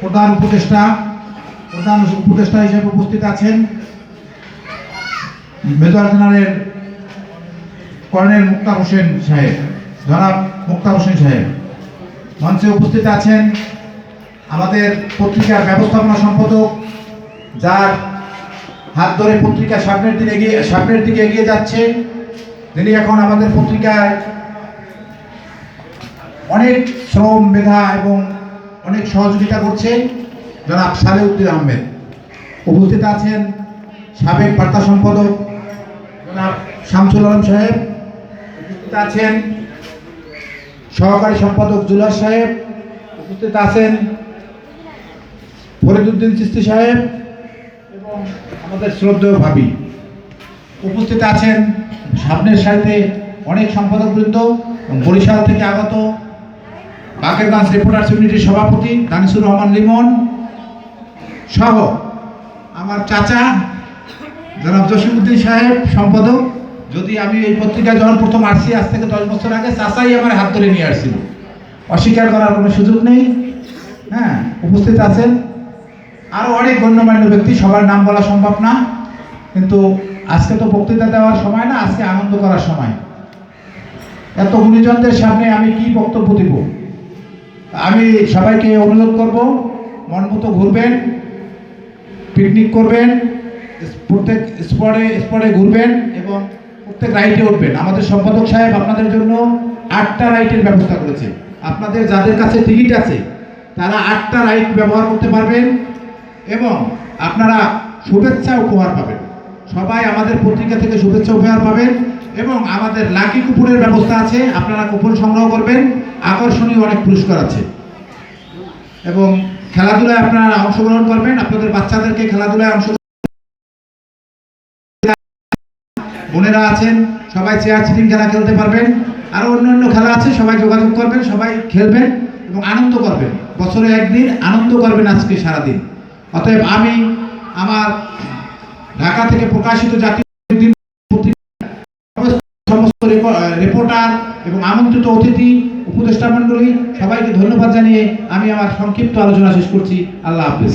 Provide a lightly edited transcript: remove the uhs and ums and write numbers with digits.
প্রধান উপদেষ্টা হিসেবে উপস্থিত আছেন মেজর জেনারেল কর্নেল মুক্তার হোসেন সাহেব, জনাব মুক্তার হোসেন সাহেব। মঞ্চে উপস্থিত আছেন আমাদের পত্রিকার ব্যবস্থাপনা সম্পাদক, যার হাত ধরে পত্রিকা সামনের দিকে এগিয়ে যাচ্ছে, যিনি এখন আমাদের পত্রিকায় অনেক শ্রম, মেধা এবং অনেক সহযোগিতা করছেন, জনাব সালেউদ্দিন আহমেদ। উপস্থিত আছেন সাবেক বার্তা সম্পাদক জনাব শামসুল আলম সাহেব। উপস্থিত আছেন সহকারী সম্পাদক জুলাস সাহেব। উপস্থিত আছেন ফরিদউদ্দিন চিস্তি সাহেব এবং আমাদের শ্রদ্ধেয় ভাবি। উপস্থিত আছেন সামনের সারিতে অনেক সম্পাদকবৃন্দ, বরিশাল থেকে আগত বাকেরগঞ্জ রিপোর্টার্স ইউনিটির সভাপতি দানিসুর রহমান লিমন সহ আমার চাচা জনাব জসিমউদ্দিন সাহেব সম্পাদক। যদি আমি এই পত্রিকায় যখন প্রথম আসছি, আজ থেকে 10 বছর আগে, চাচাই আমার হাত ধরে নিয়ে আসছিল, অস্বীকার করার কোনো সুযোগ নেই। হ্যাঁ, উপস্থিত আছেন আরও অনেক গণ্যমান্য ব্যক্তি, সবার নাম বলা সম্ভব না, কিন্তু আজকে তো বক্তৃতা দেওয়ার সময় না, আজকে আনন্দ করার সময়। এত গুণীজনদের সামনে আমি কি বক্তব্য দিব? আমি সবাইকে অনুরোধ করব, মন মতো ঘুরবেন, পিকনিক করবেন, প্রত্যেক স্পটে ঘুরবেন এবং প্রত্যেক রাইডে উঠবেন। আমাদের সম্পাদক সাহেব আপনাদের জন্য 8টা রাইডের ব্যবস্থা করেছে। আপনাদের যাদের কাছে টিকিট আছে তারা 8টা রাইড ব্যবহার করতে পারবেন এবং আপনারা শুভেচ্ছা উপহার পাবেন। সবাই আমাদের পত্রিকা থেকে শুভেচ্ছা উপহার পাবেন এবং আমাদের লাকি কুপনের ব্যবস্থা আছে, আপনারা কুপন সংগ্রহ করবেন। আকর্ষণীয় অনেক পুরস্কার আছে এবং খেলাধুলায় আপনারা অংশগ্রহণ করবেন। আপনাদের বাচ্চাদেরকে খেলাধুলায় বোনেরা আছেন, সবাই চেয়ার চিটিং খেলা খেলতে পারবেন। আরও অন্যান্য খেলা আছে, সবাই যোগাযোগ করবেন, সবাই খেলবেন এবং আনন্দ করবেন। বছরে একদিন আনন্দ করবেন, আজকে সারাদিন। অতএব আমি আমার ঢাকা থেকে প্রকাশিত জাতীয় সমস্ত রিপোর্টার এবং আমন্ত্রিত অতিথি, উপদেষ্টা মণ্ডলী সবাইকে ধন্যবাদ জানিয়ে আমি আমার সংক্ষিপ্ত আলোচনা শেষ করছি। আল্লাহ হাফেজ।